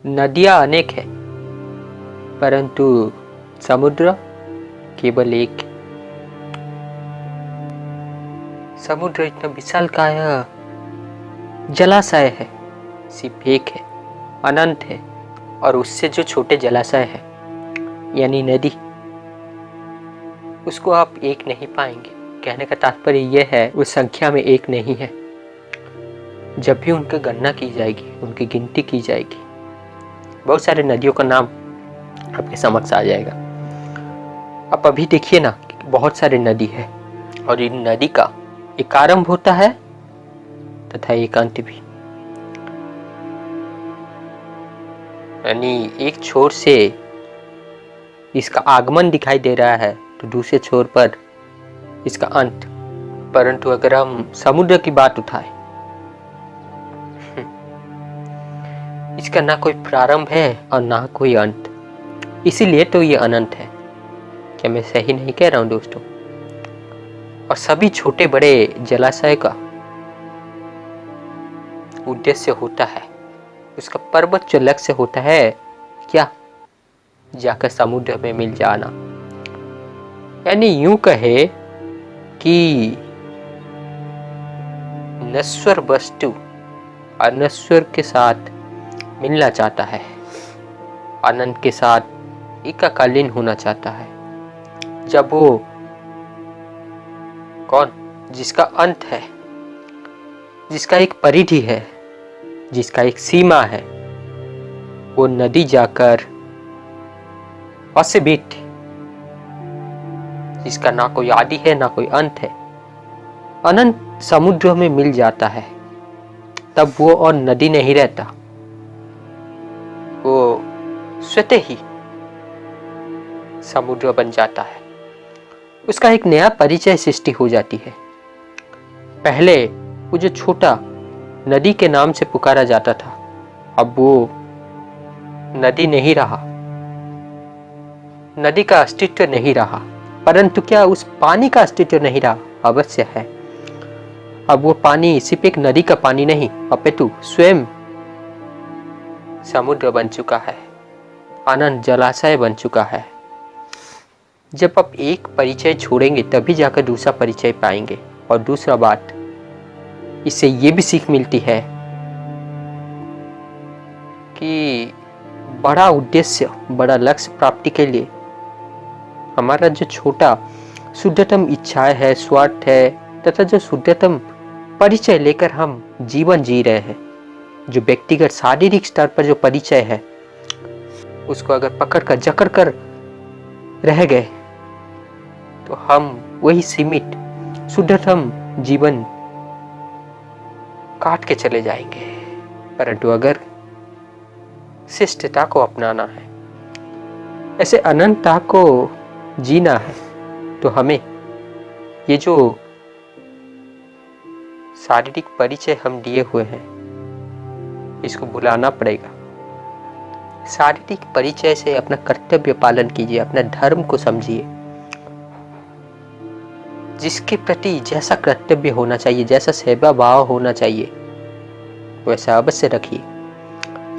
नदियाँ अनेक है, परंतु समुद्र केवल एक। समुद्र इतना विशालकाय जलाशय है, सिर्फ एक है, अनंत है। और उससे जो छोटे जलाशय है यानी नदी, उसको आप एक नहीं पाएंगे। कहने का तात्पर्य यह है, उस संख्या में एक नहीं है। जब भी उनकी गणना की जाएगी, उनकी गिनती की जाएगी, बहुत सारे नदियों का नाम आपके समक्ष आ जाएगा। आप अभी देखिए ना, बहुत सारे नदी है और इन नदी का एक आरंभ होता है तथा एक अंत भी। यानी एक छोर से इसका आगमन दिखाई दे रहा है तो दूसरे छोर पर इसका अंत। परंतु अगर हम समुद्र की बात उठाएं, इसका ना कोई प्रारंभ है और ना कोई अंत, इसीलिए तो ये अनंत है। क्या मैं सही नहीं कह रहा हूं दोस्तों? और सभी छोटे बड़े जलाशय का उद्देश्य होता है, उसका पर्वत जो लक्ष्य होता है, क्या जाकर समुद्र में मिल जाना। यानी यूं कहे कि नश्वर वस्तु अनश्वर के साथ मिलना चाहता है, अनंत के साथ एकाकालीन होना चाहता है। जब वो कौन, जिसका अंत है, जिसका एक परिधि है, जिसका एक सीमा है, वो नदी जाकर असीमित, जिसका ना कोई आदि है ना कोई अंत है, अनंत समुद्र में मिल जाता है, तब वो और नदी नहीं रहता, वो स्वतः ही समुद्र बन जाता है। उसका एक नया परिचय सृष्टि हो जाती है। पहले वो जो छोटा नदी के नाम से पुकारा जाता था, अब वो नदी नहीं रहा, नदी का अस्तित्व नहीं रहा। परंतु क्या उस पानी का अस्तित्व नहीं रहा? अवश्य है। अब वो पानी सिर्फ एक नदी का पानी नहीं, अपितु स्वयं समुद्र बन चुका है, अनंत जलाशय बन चुका है। जब आप एक परिचय छोड़ेंगे तभी जाकर दूसरा परिचय पाएंगे। और दूसरा बात, इससे ये भी सीख मिलती है कि बड़ा उद्देश्य, बड़ा लक्ष्य प्राप्ति के लिए हमारा जो छोटा शुद्धतम इच्छाएं है, स्वार्थ है, तथा जो शुद्धतम परिचय लेकर हम जीवन जी रहे हैं, जो व्यक्तिगत शारीरिक स्तर पर जो परिचय है, उसको अगर पकड़ कर जकड़ कर रह गए तो हम वही सीमित शुद्धतम जीवन काट के चले जाएंगे। परंतु अगर शिष्टता को अपनाना है, ऐसे अनंतता को जीना है, तो हमें ये जो शारीरिक परिचय हम दिए हुए हैं, इसको भुलाना पड़ेगा। शारीरिक परिचय से अपना कर्तव्य पालन कीजिए, अपना धर्म को समझिए। जिसके प्रति जैसा कर्तव्य होना चाहिए, जैसा सेवा भाव होना चाहिए, वैसा अवश्य रखिए।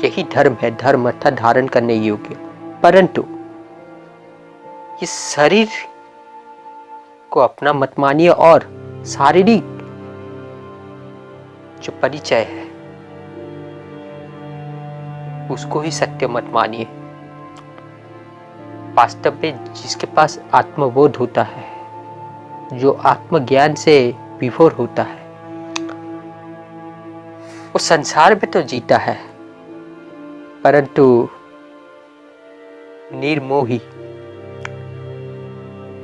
यही धर्म है, धर्म अर्थात धारण करने योग्य। परंतु इस शरीर को अपना मत मानिए और शारीरिक जो परिचय है उसको ही सत्य मत मानिए। वास्तव में जिसके पास आत्मबोध होता है, जो आत्मज्ञान से विभोर होता है, वो संसार में तो जीता है, परंतु निर्मोही,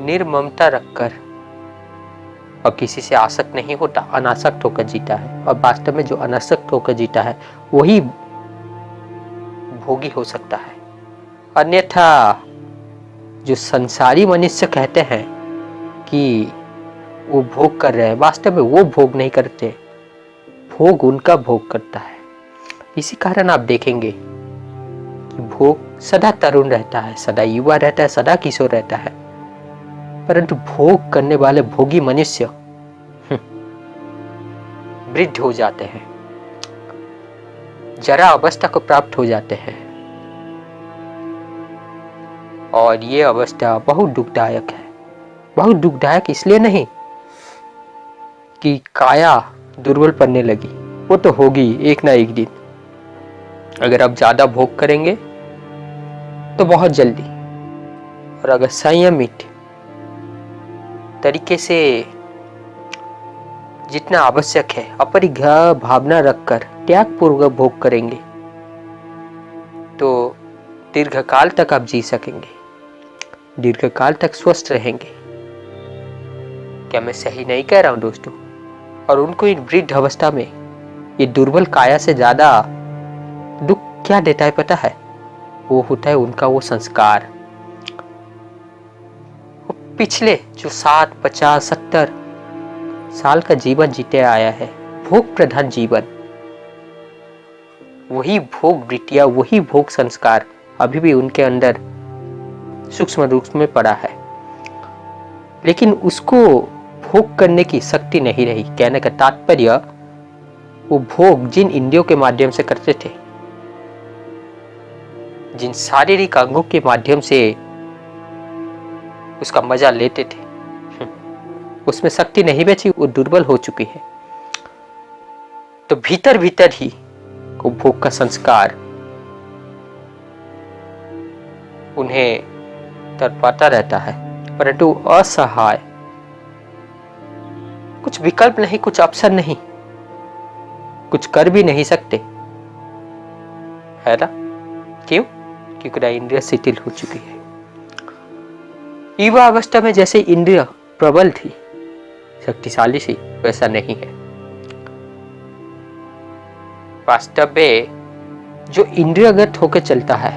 निर्ममता रखकर और किसी से आसक्त नहीं होता, अनासक्त होकर जीता है। और वास्तव में जो अनासक्त होकर जीता है वही भोगी हो सकता है। अन्यथा जो संसारी मनुष्य कहते हैं कि वो भोग कर रहे हैं, वास्तव में वो भोग नहीं करते, भोग उनका भोग करता है। इसी कारण आप देखेंगे कि भोग सदा तरुण रहता है, सदा युवा रहता है, सदा किशोर रहता है, परंतु भोग करने वाले भोगी मनुष्य वृद्ध हो जाते हैं, जरा अवस्था को प्राप्त हो जाते हैं। और ये अवस्था बहुत दुखदायक है। बहुत दुखदायक इसलिए नहीं कि काया दुर्बल पड़ने लगी, वो तो होगी एक ना एक दिन। अगर आप ज्यादा भोग करेंगे तो बहुत जल्दी, और अगर संयमित तरीके से जितना आवश्यक है अपरिग्रह भावना रखकर त्याग पूर्वक भोग करेंगे तो दीर्घकाल तक आप जी सकेंगे, दीर्घकाल तक स्वस्थ रहेंगे। क्या मैं सही नहीं कह रहा हूं दोस्तों? और उनको इन वृद्ध अवस्था में ये दुर्बल काया से ज्यादा दुख क्या देता है पता है? वो होता है उनका वो संस्कार। वो पिछले जो 60, 50, 70 साल का जीवन जीते आया है, भोग प्रधान जीवन, वही भोग वृत्तियां, वही भोग संस्कार अभी भी उनके अंदर सूक्ष्म रूप में पड़ा है, लेकिन उसको भोग करने की शक्ति नहीं रही। कहने का तात्पर्य, वो भोग जिन इंद्रियों के माध्यम से करते थे, जिन शारीरिक अंगों के माध्यम से उसका मजा लेते थे, उसमें शक्ति नहीं बची, वो दुर्बल हो चुकी है। तो भीतर भीतर ही वो भोग का संस्कार उन्हें तड़पाता रहता है, परंतु असहाय, कुछ विकल्प नहीं, कुछ अवसर नहीं, कुछ कर भी नहीं सकते, है ना? क्यों? क्योंकि इंद्रिय शिथिल हो चुकी है। युवा अवस्था में जैसे इंद्रिय प्रबल थी, शक्तिशाली सी, वैसा नहीं है। वास्तव में जो इंद्रियगत होकर चलता है,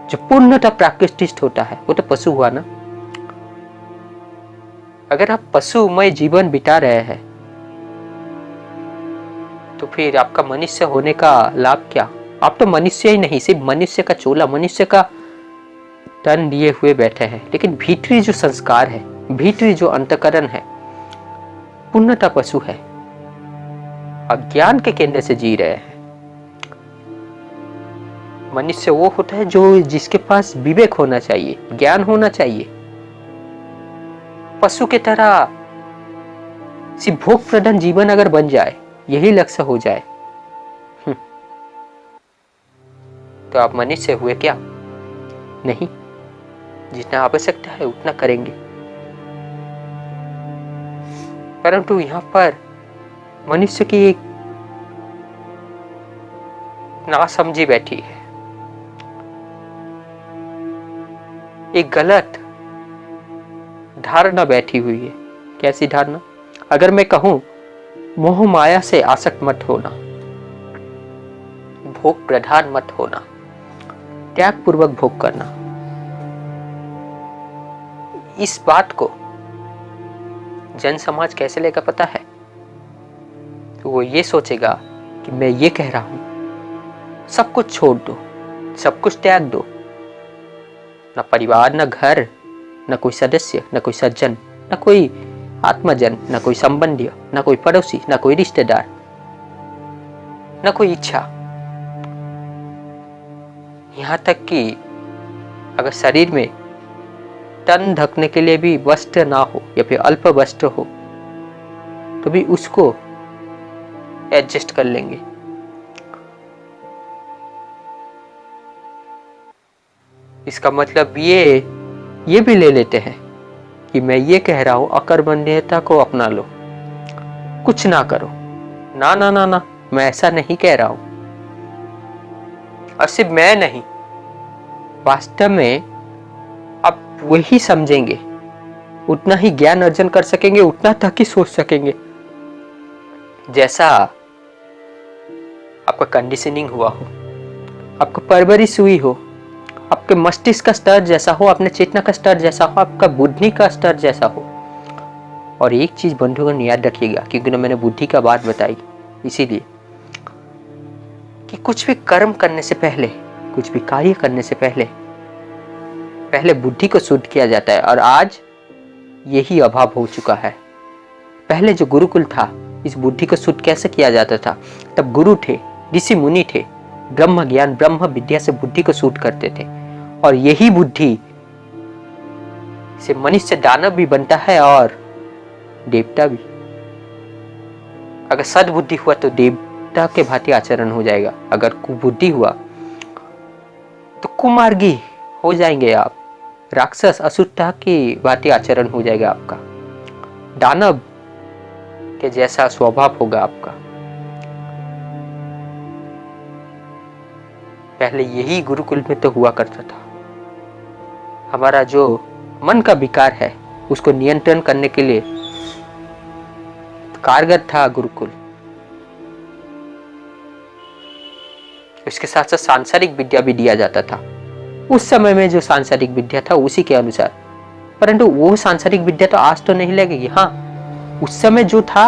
जो पूर्णतः प्राकृतिक होता है, वो तो पशु हुआ ना। अगर आप पशुमय जीवन बिता रहे हैं तो फिर आपका मनुष्य होने का लाभ क्या? आप तो मनुष्य ही नहीं, सिर्फ मनुष्य का चोला, मनुष्य का तन लिए हुए बैठे हैं, लेकिन भीतरी जो संस्कार है, भीतरी जो अंतकरण है, पूर्णतः पशु है। अज्ञान के केंद्र से जी रहे हैं। मनुष्य वो होता है जो जिसके पास विवेक होना चाहिए, ज्ञान होना चाहिए। पशु की तरह सिर्फ भोग प्रधान जीवन अगर बन जाए, यही लक्ष्य हो जाए, तो आप मनुष्य हुए क्या? नहीं, जितना आवश्यकता है उतना करेंगे। परंतु यहां पर मनुष्य की एक नासमझी बैठी है, एक गलत धारणा बैठी हुई है। कैसी धारणा? अगर मैं कहूं मोह माया से आसक्त मत होना, भोग प्रधान मत होना, त्याग पूर्वक भोग करना, इस बात को जन समाज कैसे लेगा पता है? तो वो ये सोचेगा कि मैं ये कह रहा हूं, सब कुछ छोड़ दो, सब कुछ त्याग दो, न परिवार, न घर, न कोई सदस्य, न कोई सज्जन, न कोई आत्मजन, न कोई संबंधी, न कोई पड़ोसी, न कोई रिश्तेदार, न कोई इच्छा। यहां तक कि अगर शरीर में तन ढकने के लिए भी वस्त्र ना हो या फिर अल्प वस्त्र हो तो भी उसको एडजस्ट कर लेंगे। इसका मतलब ये भी ले लेते हैं कि मैं ये कह रहा हूं, अकर्मण्यता को अपना लो, कुछ ना करो। ना ना ना ना, मैं ऐसा नहीं कह रहा हूं। और सिर्फ मैं नहीं, वास्तव में आप वही समझेंगे, उतना ही ज्ञान अर्जन कर सकेंगे, उतना तक ही सोच सकेंगे जैसा आपका कंडीशनिंग हुआ हो, आपका परवरिश हुई हो, आपके मस्तिष्क का स्तर जैसा हो, अपने चेतना का स्तर जैसा हो, आपका बुद्धि का स्तर जैसा हो। और एक चीज बंधुगण याद रखिएगा, क्योंकि ना मैंने बुद्धि का बात बताई इसीलिए कि कुछ भी कर्म करने से पहले, कुछ भी कार्य करने से पहले बुद्धि को शुद्ध किया जाता है। और आज यही अभाव हो चुका है। पहले जो गुरुकुल था, इस बुद्धि को शुद्ध कैसे किया जाता था? तब गुरु थे, ऋषि मुनि थे, ब्रह्म ज्ञान ब्रह्म विद्या से बुद्धि को शुद्ध करते थे। और यही बुद्धि इससे मनुष्य दानव भी बनता है और देवता भी। अगर सद्बुद्धि हुआ तो देवता के भांति आचरण हो जाएगा, अगर कुबुद्धि हुआ तो कुमार्गी हो जाएंगे आप, राक्षस असुरता की भांति आचरण हो जाएगा आपका, दानव के जैसा स्वभाव होगा आपका। पहले यही गुरुकुल में तो हुआ करता था। हमारा जो मन का विकार है उसको नियंत्रण करने के लिए कारगर था गुरुकुल। उसके साथ साथ सांसारिक विद्या भी दिया जाता था। उस समय में जो सांसारिक विद्या था उसी के अनुसार, परंतु वो सांसारिक विद्या तो आज तो नहीं लगेगी। हाँ, उस समय जो था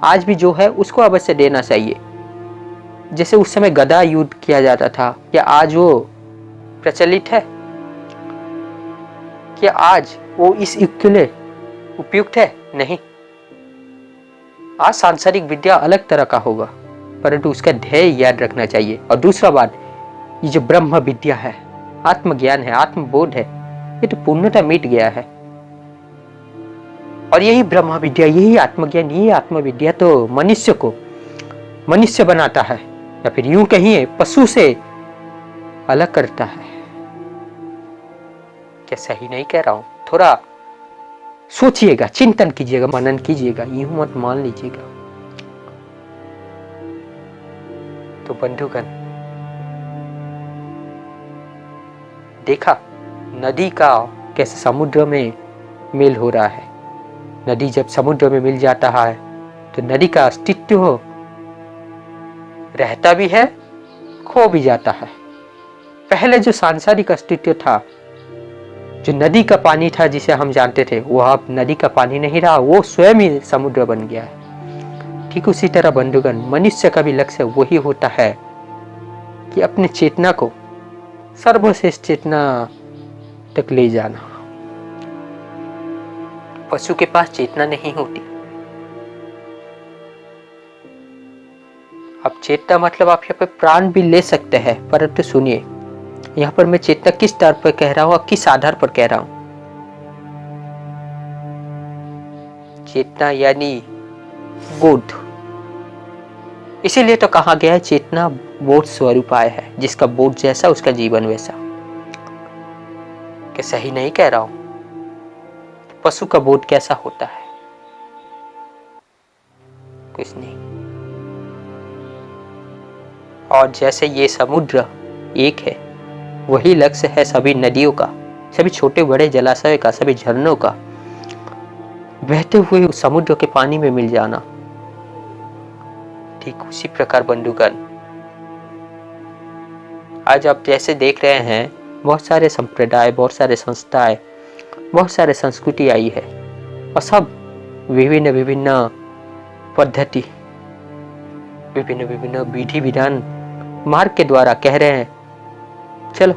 आज भी जो है उसको अवश्य देना चाहिए। जैसे उस समय गदा युद्ध किया जाता था, क्या आज वो प्रचलित है? क्या आज वो इस युग के लिए उपयुक्त है? नहीं। आज सांसारिक विद्या अलग तरह का होगा, परंतु उसका ध्येय याद रखना चाहिए। और दूसरा बात, ये जो ब्रह्म विद्या है, आत्मज्ञान है, आत्मबोध है, ये तो पूर्णतः मिट गया है। और यही ब्रह्म विद्या, यही आत्मज्ञान, यही आत्मविद्या तो मनुष्य को मनुष्य बनाता है, या फिर यूं कहिए पशु से अलग करता है। क्या सही नहीं कह रहा हूं? थोड़ा सोचिएगा, चिंतन कीजिएगा, मनन कीजिएगा, यूं मत मान लीजिएगा। तो बंधुगण, देखा नदी का कैसे समुद्र में मेल हो रहा है। नदी जब समुद्र में मिल जाता है तो नदी का अस्तित्व रहता भी है, खो भी जाता है। पहले जो सांसारिक अस्तित्व था, जो नदी का पानी था जिसे हम जानते थे, वो अब नदी का पानी नहीं रहा, वो स्वयं ही समुद्र बन गया है। ठीक उसी तरह बंधुगण, मनुष्य का भी लक्ष्य वही होता है कि अपने चेतना को सर्वश्रेष्ठ चेतना तक ले जाना। पशु के पास चेतना नहीं होती। अब चेतना मतलब आप यहाँ पे प्राण भी ले सकते हैं, परंतु सुनिए, यहाँ पर मैं चेतना किस स्तर पर कह रहा हूं और किस आधार पर कह रहा हूं। चेतना यानी बोध, इसीलिए तो कहा गया है चेतना बोध स्वरूपाय है, जिसका बोध जैसा उसका जीवन वैसा। क्या सही नहीं कह रहा हूं? पशु का बोध कैसा होता है? कुछ नहीं। और जैसे ये समुद्र एक है, वही लक्ष्य है सभी नदियों का, सभी छोटे बड़े जलाशय का, सभी झरनों का, बहते हुए उस समुद्र के पानी में मिल जाना। ठीक उसी प्रकार बंधुगण, आज आप जैसे देख रहे हैं, बहुत सारे संप्रदाय, बहुत सारे संस्थाएं, बहुत सारे संस्कृति आई है, और सब विभिन्न विभिन्न पद्धति, विभिन्न विभिन्न विधि विधान मार्ग के द्वारा कह रहे हैं चलो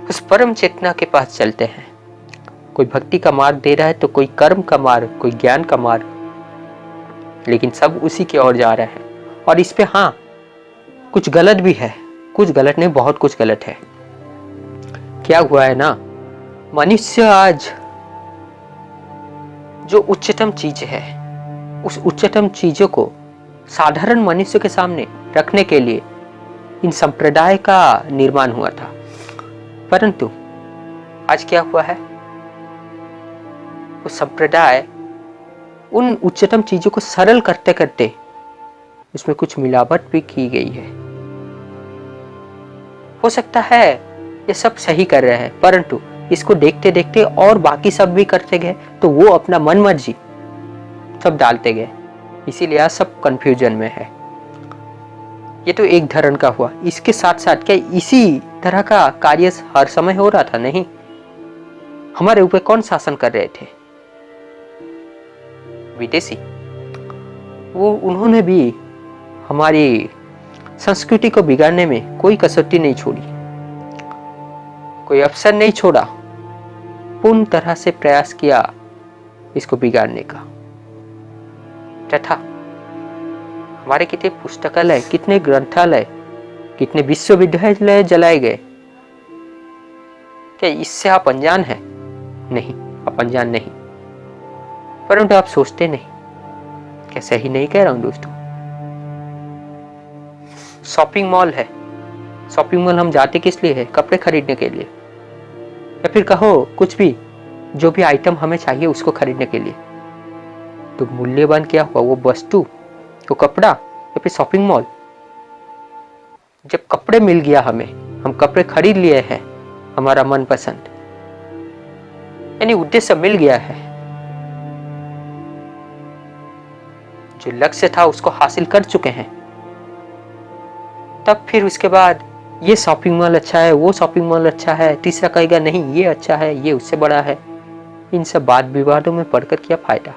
उस परम चेतना के पास चलते हैं। कोई भक्ति का मार्ग दे रहा है तो कोई कर्म का मार्ग, कोई ज्ञान का मार्ग, लेकिन सब उसी की ओर जा रहे हैं। और इस पे हाँ, कुछ गलत भी है, कुछ गलत नहीं, बहुत कुछ गलत है। क्या हुआ है ना, मनुष्य आज जो उच्चतम चीज है, उस उच्चतम चीजों को साधारण मनुष्य के सामने रखने के लिए इन संप्रदाय का निर्माण हुआ था। परंतु आज क्या हुआ है, वो संप्रदाय उन उच्चतम चीजों को सरल करते करते उसमें कुछ मिलावट भी की गई है। हो सकता है ये सब सही कर रहे हैं, परंतु इसको देखते देखते और बाकी सब भी करते गए, तो वो अपना मन मर्जी सब डालते गए, इसीलिए आज सब कंफ्यूजन में है। ये तो एक धरण का हुआ। इसके साथ साथ क्या इसी तरह का कार्य हर समय हो रहा था? नहीं। हमारे ऊपर कौन शासन कर रहे थे? विदेशी। वो उन्होंने भी हमारी संस्कृति को बिगाड़ने में कोई कसौटी नहीं छोड़ी, कोई अवसर नहीं छोड़ा, पूर्ण तरह से प्रयास किया इसको बिगाड़ने का। तथा हमारे कितने पुस्तकालय, कितने ग्रंथालय, कितने विश्वविद्यालय जलाए गए। क्या इससे आप अनजान हैं? नहीं। आप अनजान नहीं, परंतु आप सोचते नहीं। क्या सही नहीं कह रहा हूं दोस्तों? शॉपिंग मॉल है, शॉपिंग मॉल हम जाते किस लिए है? कपड़े खरीदने के लिए, या फिर कहो कुछ भी, जो भी आइटम हमें चाहिए उसको खरीदने के लिए। तो मूल्यवान क्या हुआ? वो वस्तु, वो कपड़ा, या फिर शॉपिंग मॉल? जब कपड़े मिल गया हमें, हम कपड़े खरीद लिए हैं हमारा मनपसंद, यानी उद्देश्य मिल गया है, जो लक्ष्य था उसको हासिल कर चुके हैं, तब फिर उसके बाद ये शॉपिंग मॉल अच्छा है, वो शॉपिंग मॉल अच्छा है, तीसरा कहेगा नहीं ये अच्छा है, ये उससे बड़ा है। इन सब वाद विवादों में पढ़कर क्या फायदा?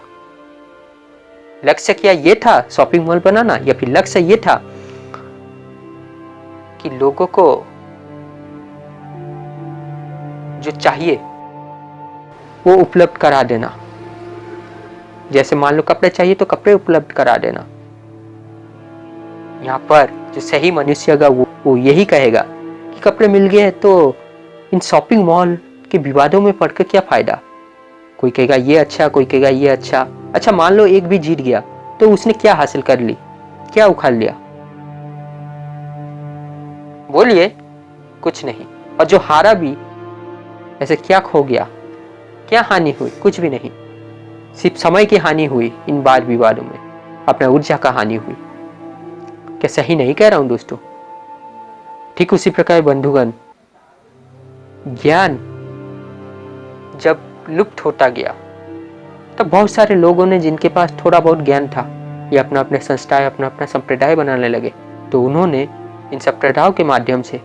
लक्ष्य क्या ये था शॉपिंग मॉल बनाना, या फिर लक्ष्य ये था कि लोगों को जो चाहिए वो उपलब्ध करा देना? जैसे मान लो कपड़े चाहिए तो कपड़े उपलब्ध करा देना। यहाँ पर जो सही मनुष्य होगा वो यही कहेगा कि कपड़े मिल गए तो इन शॉपिंग मॉल के विवादों में पड़कर क्या फायदा? कोई कहेगा ये अच्छा, कोई कहेगा ये अच्छा। अच्छा मान लो एक भी जीत गया तो उसने क्या हासिल कर ली, क्या उखाड़ लिया? बोलिए, कुछ नहीं। और जो हारा भी, ऐसे क्या खो गया, क्या हानि हुई? कुछ भी नहीं, सिर्फ समय की हानि हुई इन वाद विवादों में, अपना ऊर्जा का हानि हुई। क्या सही नहीं कह रहा हूं दोस्तों? ठीक उसी प्रकार बंधुगण, ज्ञान जब लुप्त होता गया तब बहुत सारे लोगों ने, जिनके पास थोड़ा बहुत ज्ञान था, ये अपना अपने संस्थाएं, अपना अपना संप्रदाय बनाने लगे। तो उन्होंने इन संप्रदायों के माध्यम से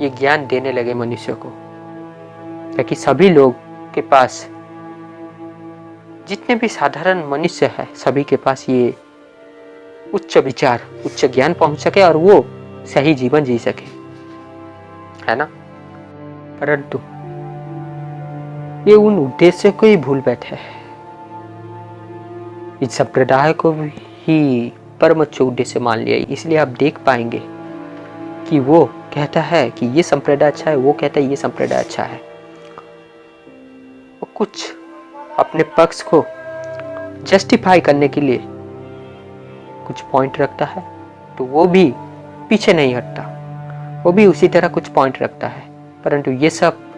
ये ज्ञान देने लगे मनुष्य को, ताकि सभी लोग के पास, जितने भी साधारण मनुष्य है, सभी के पास ये उच्च विचार, उच्च ज्ञान पहुंच सके और वो सही जीवन जी सके, है ना? परंतु ये उन उद्देश्य को ही भूल बैठे हैं। इस संप्रदाय को ही परम उच्च उद्देश्य मान लिया। इसलिए आप देख पाएंगे कि वो कहता है कि ये संप्रदाय अच्छा है, वो कहता है ये संप्रदाय अच्छा है। वो कुछ अपने पक्ष को जस्टिफाई करने के लिए कुछ पॉइंट रखता है, तो वो भी पीछे नहीं हटता, वो भी उसी तरह कुछ पॉइंट रखता है। परंतु ये सब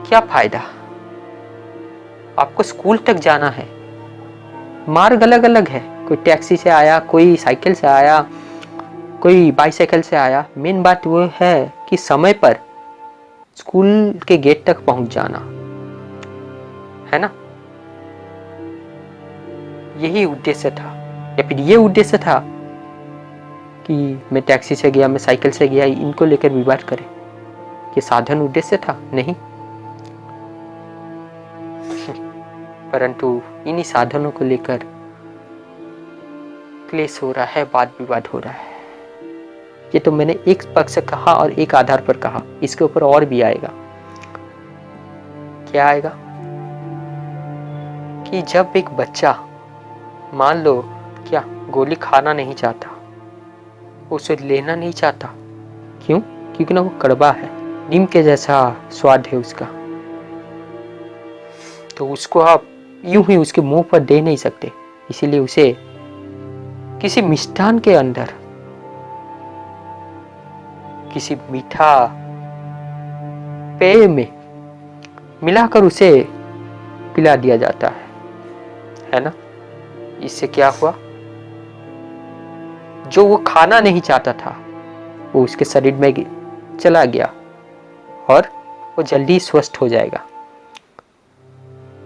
क्या फायदा? आपको स्कूल तक जाना है, मार्ग अलग अलग है, कोई टैक्सी से आया, कोई साइकिल से आया, कोई बाइसाइकिल से आया। मेन बात वो है कि समय पर स्कूल के गेट तक पहुंच जाना, है ना? यही उद्देश्य था, या फिर ये उद्देश्य था कि मैं टैक्सी से गया, मैं साइकिल से गया, इनको लेकर विवाद करें? ये साधन उद्देश्य था? नहीं। परंतु इन्हीं साधनों को लेकर क्लेश हो रहा है, वाद विवाद हो रहा है। ये तो मैंने एक पक्ष कहा और एक आधार पर कहा, इसके ऊपर और भी आएगा। क्या आएगा? कि जब एक बच्चा, मान लो क्या, गोली खाना नहीं चाहता, उसे लेना नहीं चाहता, क्यों? क्योंकि ना वो कड़वा है, नीम के जैसा स्वाद है उसका, तो उसको आप यूं ही उसके मुंह पर दे नहीं सकते। इसीलिए उसे किसी मिष्ठान के अंदर, किसी मीठा पेय में मिलाकर उसे पिला दिया जाता है ना? इससे क्या हुआ? जो वो खाना नहीं चाहता था वो उसके शरीर में चला गया और वो जल्दी स्वस्थ हो जाएगा।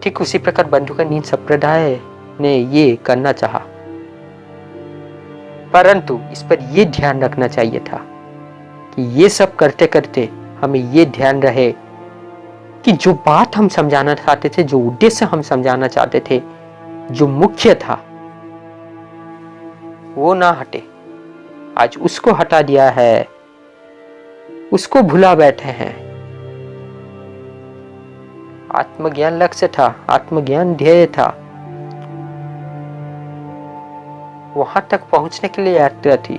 ठीक उसी प्रकार बंधुगण, इन संप्रदाय ने ये करना चाहा, परंतु इस पर यह ध्यान रखना चाहिए था कि ये सब करते करते हमें ये ध्यान रहे कि जो बात हम समझाना चाहते थे, जो उद्देश्य हम समझाना चाहते थे, जो मुख्य था, वो ना हटे। आज उसको हटा दिया है, उसको भुला बैठे हैं। आत्मज्ञान लक्ष्य था, आत्मज्ञान ध्येय था, वहां तक पहुंचने के लिए यात्रा थी।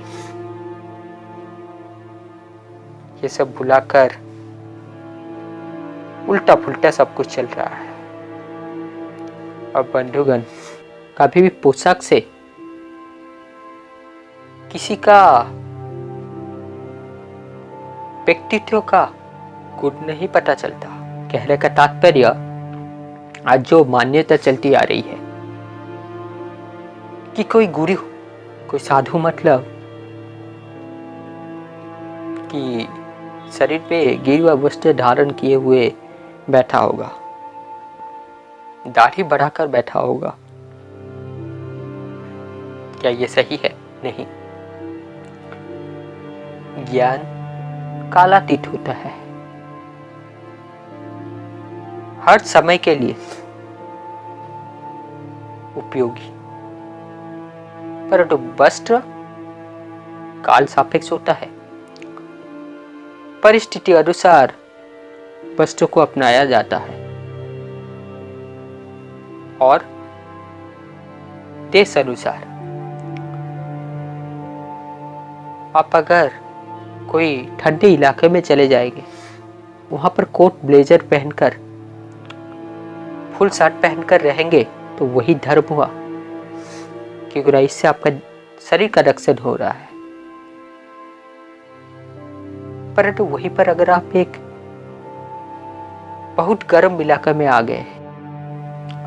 ये सब भुलाकर उल्टा पुल्टा सब कुछ चल रहा है। अब बंधुगण, कभी भी पोशाक से किसी का व्यक्तित्व का गुण नहीं पता चलता। कहने का तात्पर्य, आज जो मान्यता चलती आ रही है कि कोई गुरु, कोई साधु, मतलब कि शरीर पे गिरवा वस्त्र धारण किए हुए बैठा होगा, दाढ़ी बढ़ाकर बैठा होगा, क्या ये सही है? नहीं। ज्ञान कालातीत होता है, हर समय के लिए उपयोगी, परंतु वस्त्र काल सापेक्ष होता है। परिस्थिति अनुसार वस्त्र को अपनाया जाता है और देश अनुसार। आप अगर कोई ठंडे इलाके में चले जाएंगे, वहां पर कोट ब्लेजर पहनकर, फुल शर्ट पहनकर रहेंगे तो वही धर्म हुआ, क्योंकि इससे आपका शरीर का रक्षण हो रहा है। परंतु वहीं पर अगर आप एक बहुत गर्म इलाका में आ गए,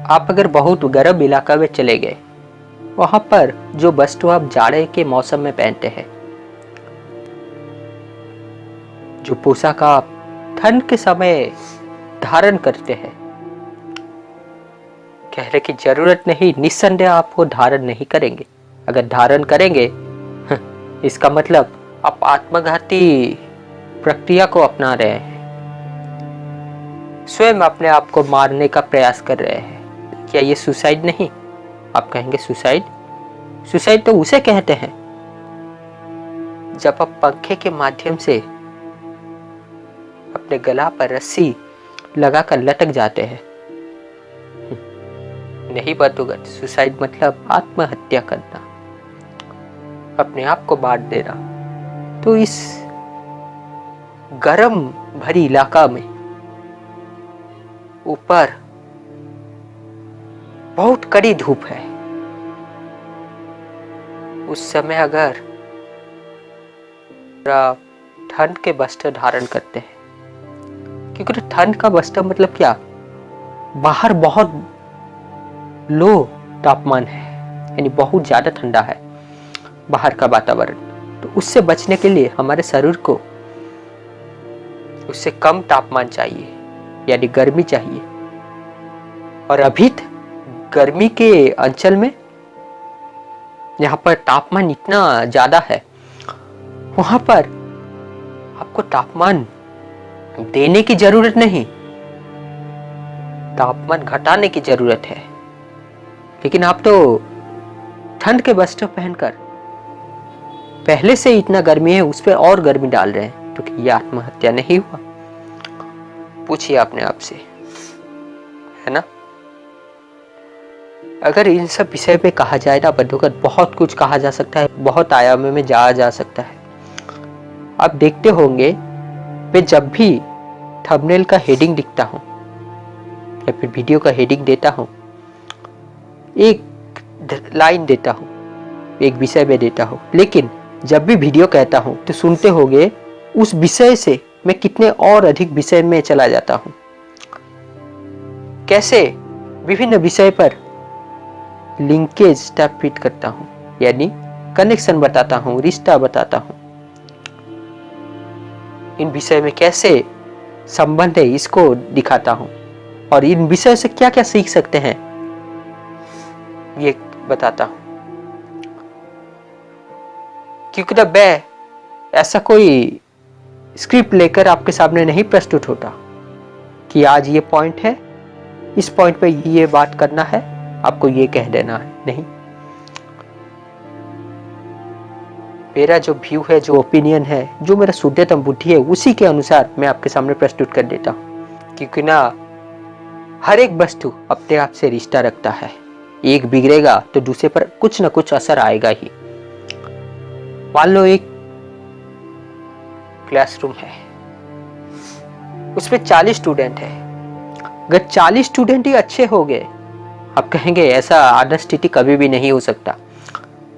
आप अगर बहुत गर्म इलाका में चले गए, वहां पर जो वस्तु आप जाड़े के मौसम में पहनते हैं, जो पोशाक आप ठंड के समय धारण करते हैं, कहने की जरूरत नहीं, निस्संदेह आप वो धारण नहीं करेंगे। अगर धारण करेंगे इसका मतलब आप आत्मघाती प्रक्रिया को अपना रहे हैं, स्वयं अपने आप को मारने का प्रयास कर रहे हैं। क्या ये सुसाइड नहीं? आप कहेंगे सुसाइड? सुसाइड तो उसे कहते हैं जब आप पंखे के माध्यम से अपने गला पर रस्सी लगाकर लटक जाते हैं। नहीं बंधुगण, सुसाइड मतलब आत्महत्या करना, अपने आप को मार देना। तो इस गरम भरी इलाका में ऊपर बहुत कड़ी धूप है, उस समय अगर ठंड के वस्त्र धारण करते हैं, क्योंकि ठंड का वस्त्र मतलब क्या, बाहर बहुत लो तापमान है, यानी बहुत ज्यादा ठंडा है बाहर का वातावरण, तो उससे बचने के लिए हमारे शरीर को उससे कम तापमान चाहिए, यानी गर्मी चाहिए। और अभी गर्मी के अंचल में यहाँ पर तापमान इतना ज्यादा है, वहां पर आपको तापमान देने की जरूरत नहीं, तापमान घटाने की जरूरत है। लेकिन आप तो ठंड के वस्त्र पहनकर पहले से इतना गर्मी है, उस पर और गर्मी डाल रहे हैं, तो क्या यह आत्महत्या नहीं हुआ? पूछिए अपने आप से, है ना? अगर इन सब विषय पे कहा जाए ना बंधुगण, बहुत कुछ कहा जा सकता है, बहुत आयामों में जाया जा सकता है। आप देखते होंगे, मैं जब भी थंबनेल का हेडिंग लिखता हूं या फिर वीडियो का हेडिंग देता हूं, एक लाइन देता हूं, एक विषय में देता हूं, लेकिन जब भी वीडियो कहता हूं तो सुनते होंगे उस विषय से मैं कितने और अधिक विषय में चला जाता हूं, कैसे विभिन्न विषय पर लिंकेज स्थापित करता हूं, यानी कनेक्शन बताता हूं, रिश्ता बताता हूं, इन विषय में कैसे संबंध है इसको दिखाता हूं, और इन विषय से क्या क्या सीख सकते हैं ये बताता हूं। क्योंकि जब मैं ऐसा कोई स्क्रिप्ट लेकर आपके सामने नहीं प्रस्तुत होता कि आज ये पॉइंट है, इस पॉइंट पे ये बात करना है, आपको ये कह देना है, नहीं। मेरा जो व्यू है, जो ओपिनियन है, जो मेरा शुद्धतम बुद्धि है, उसी के अनुसार मैं आपके सामने प्रस्तुत कर देता हूं। क्योंकि ना हर एक वस्तु अपने आप से रिश्ता रखता है, एक बिगड़ेगा तो दूसरे पर कुछ ना कुछ असर आएगा ही। मान लो एक क्लासरूम है, उसमें 40 स्टूडेंट है, अगर 40 स्टूडेंट ही अच्छे हो गए, आप कहेंगे ऐसा आदर्श स्थिति कभी भी नहीं हो सकता।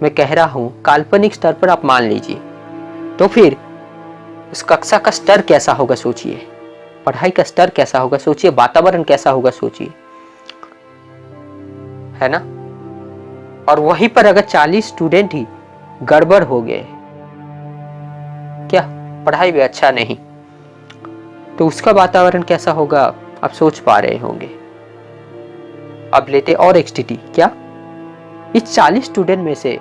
मैं कह रहा हूं काल्पनिक स्तर पर आप मान लीजिए, तो फिर उस कक्षा का स्तर कैसा होगा सोचिए, पढ़ाई का स्तर कैसा होगा सोचिए, वातावरण कैसा होगा सोचिए, है ना। और वहीं पर अगर 40 स्टूडेंट ही गड़बड़ हो गए, क्या पढ़ाई भी अच्छा नहीं, तो उसका वातावरण कैसा होगा आप सोच पा रहे होंगे। अब लेते और एक स्थिति, क्या इस 40 स्टूडेंट में से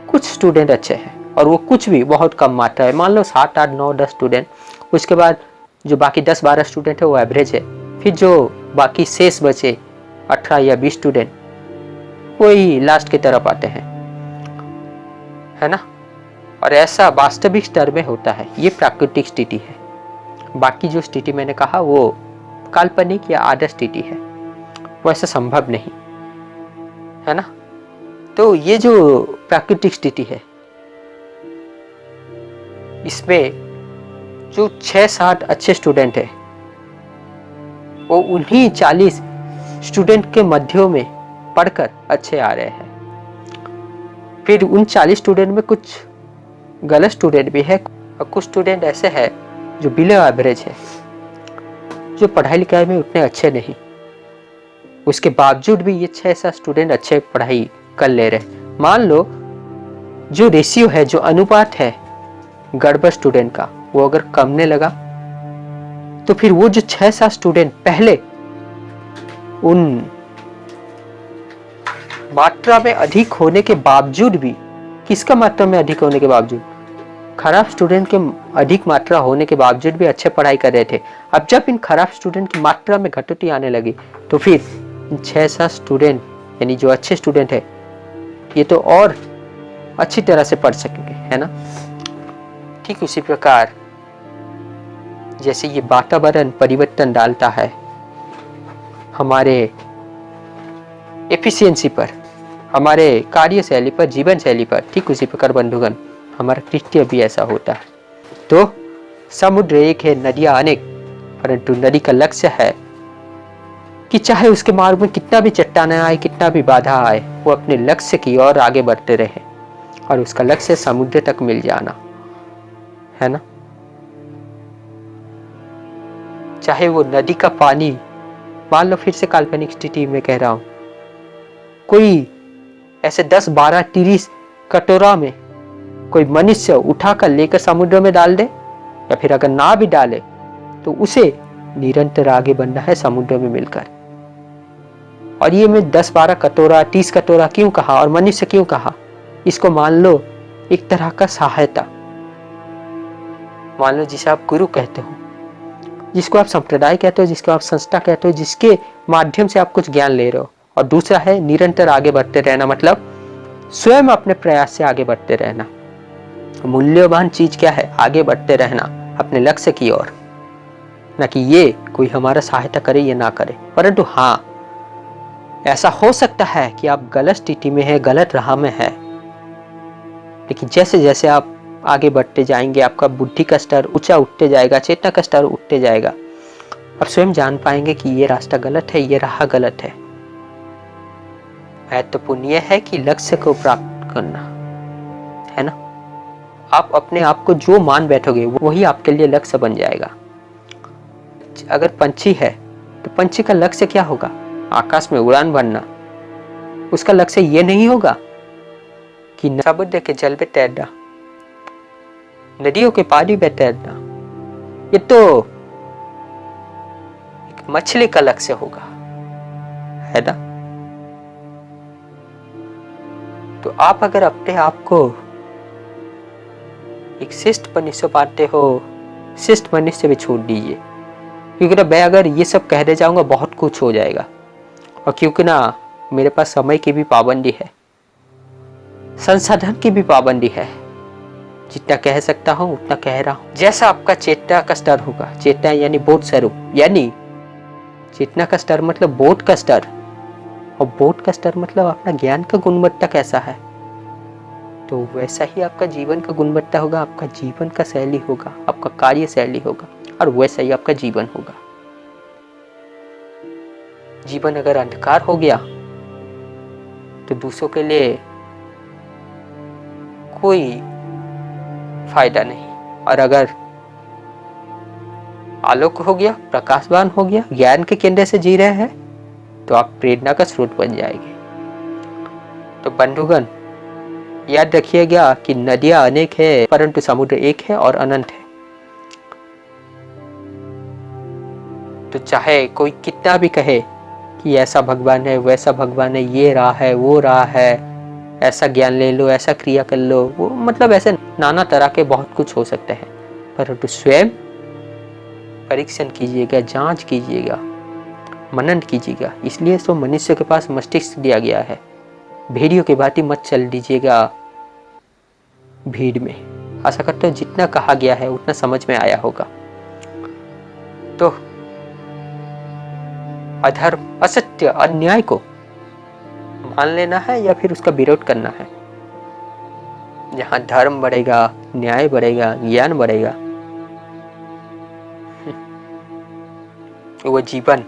कुछ स्टूडेंट अच्छे हैं और वो कुछ भी बहुत कम मात्रा है, मान लो 7, 8, 9, 10 स्टूडेंट, उसके बाद जो बाकी 10, 12 स्टूडेंट है वो एवरेज है, फिर जो बाकी शेष बचे 18 या 20 स्टूडेंट वही लास्ट की तरफ आते हैं, है ना। और ऐसा वास्तविक स्तर में होता है, ये प्राकृतिक स्थिति है। बाकी जो स्थिति मैंने कहा वो काल्पनिक या आदर्श स्थिति है, वो ऐसा संभव नहीं, है ना। तो ये जो प्राकृतिक स्थिति है, इसमें जो 6-7 अच्छे स्टूडेंट है वो उन्हीं 40 स्टूडेंट के मध्यों में पढ़कर अच्छे आ रहे हैं। फिर उन 40 स्टूडेंट में कुछ गलत स्टूडेंट भी है और कुछ स्टूडेंट ऐसे हैं जो बिलो एवरेज है, जो पढ़ाई लिखाई में उतने अच्छे नहीं, उसके बावजूद भी ये 6-7 स्टूडेंट अच्छे पढ़ाई कर ले रहे। मान लो जो रेशियो है, जो अनुपात है गड़बड़ स्टूडेंट का, वो अगर कमने लगा तो फिर वो जो 6-7 स्टूडेंट पहले उन मात्रा में अधिक होने के बावजूद भी, किसका मात्रा में अधिक होने के बावजूद, खराब स्टूडेंट के अधिक मात्रा होने के बावजूद भी अच्छे पढ़ाई कर रहे थे। अब जब इन खराब स्टूडेंट की मात्रा में घटोती आने लगी तो फिर 6-7 स्टूडेंट यानी जो अच्छे स्टूडेंट है ये तो और अच्छी तरह से पढ़ सकेंगे, है ना। ठीक उसी प्रकार जैसे ये वातावरण परिवर्तन डालता है हमारे एफिशिएंसी पर, हमारे कार्यशैली पर, जीवन शैली पर, ठीक उसी प्रकार बंधुगण हमारा कृत्य भी ऐसा होता है। तो समुद्र एक है, नदियां अनेक, परंतु नदी का लक्ष्य है कि चाहे उसके मार्ग में कितना भी चट्टानें आए, कितना भी बाधा आए, वो अपने लक्ष्य की ओर आगे बढ़ते रहे और उसका लक्ष्य समुद्र तक मिल जाना, है ना। चाहे वो नदी का पानी, मान लो फिर से काल्पनिक स्थिति में कह रहा हूं, कोई ऐसे 10, 12, 30 कटोरा में कोई मनुष्य उठाकर लेकर समुद्र में डाल दे, या फिर अगर ना भी डाले तो उसे निरंतर आगे बढ़ना है समुद्र में मिलकर। और ये मैं 10, 12 कटोरा, 30 कटोरा क्यों कहा और मनुष्य क्यों कहा, इसको मान लो एक तरह का सहायता, मान लो जिसे आप गुरु कहते हो, जिसको आप संप्रदाय कहते हो, जिसको आप संस्था कहते हो, जिसके माध्यम से आप कुछ ज्ञान ले रहे हो। और दूसरा है निरंतर आगे बढ़ते रहना, मतलब स्वयं अपने प्रयास से आगे बढ़ते रहना। मूल्यवान चीज क्या है, आगे बढ़ते रहना अपने लक्ष्य की ओर, ना कि ये कोई हमारा सहायता करे या ना करे। परंतु हाँ, ऐसा हो सकता है कि आप गलत स्थिति में है, गलत राह में है, लेकिन जैसे जैसे आप आगे बढ़ते जाएंगे आपका बुद्धि का स्तर ऊंचा उठते जाएगा, चेतना का स्तर उठते जाएगा, आप स्वयं जान पाएंगे कि ये रास्ता गलत है, ये राह गलत है। महत्वपूर्ण यह है कि लक्ष्य को प्राप्त करना, है ना। आप अपने आप को जो मान बैठोगे वही आपके लिए लक्ष्य बन जाएगा। अगर पंछी है तो पंछी का लक्ष्य क्या होगा, आकाश में उड़ान भरना। उसका लक्ष्य ये नहीं होगा कि समुद्र के जल में तैरना, नदियों के पानी में तैरना। ये तो एक मछली का लक्ष्य होगा, है ना। तो आप अगर अपने आप को एक शिष्ट मनुष्य पाते हो, शिष्ट मनुष्य भी छोड़ दीजिए, क्योंकि ना मैं अगर ये सब कहने जाऊंगा बहुत कुछ हो जाएगा, और क्योंकि ना मेरे पास समय की भी पाबंदी है, संसाधन की भी पाबंदी है। जितना कह सकता हूं उतना कह रहा हूं। जैसा आपका चेतना का स्तर होगा, चेतना यानी बोध स्वरूप, यानी चेतना का स्तर मतलब बोध का स्तर, और बोध का स्तर मतलब अपना ज्ञान का गुणवत्ता कैसा है, तो वैसा ही आपका जीवन का गुणवत्ता होगा, आपका जीवन का शैली होगा, आपका कार्य शैली होगा, और वैसा ही आपका जीवन होगा। जीवन अगर अंधकार हो गया तो दूसरों के लिए कोई फायदा नहीं, और अगर आलोक हो गया, प्रकाशवान हो गया, ज्ञान के केंद्र से जी रहे हैं, तो आप प्रेरणा का स्रोत बन जाएंगे। तो बंधुगण, याद रखिएगा कि नदियां अनेक है परंतु समुद्र एक है और अनंत है। तो चाहे कोई कितना भी कहे कि ऐसा भगवान है, वैसा भगवान है, ये राह है, वो राह है, ऐसा ज्ञान ले लो, ऐसा क्रिया कर लो, वो मतलब ऐसे नाना तरह के बहुत कुछ हो सकते हैं, परंतु स्वयं परीक्षण कीजिएगा, जांच कीजिएगा, मनन कीजिएगा। इसलिए तो मनुष्य के पास मस्तिष्क दिया गया है। भेड़ियों की भांति मत चल दीजिएगा भीड़ में। आशा करता हूँ जितना कहा गया है उतना समझ में आया होगा। तो अधर्म, असत्य, अन्याय को मान लेना है या फिर उसका विरोध करना है। जहां धर्म बढ़ेगा, न्याय बढ़ेगा, ज्ञान बढ़ेगा, वो जीवन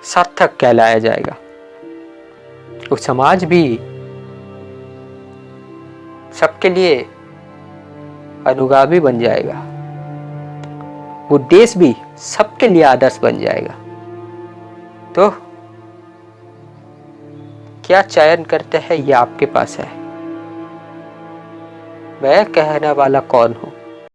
सार्थक कहलाया जाएगा। वो समाज भी सबके लिए अनुगामी बन जाएगा। वो देश भी सबके लिए आदर्श बन जाएगा। तो क्या चयन करते हैं ये आपके पास है। मैं कहने वाला कौन हूं?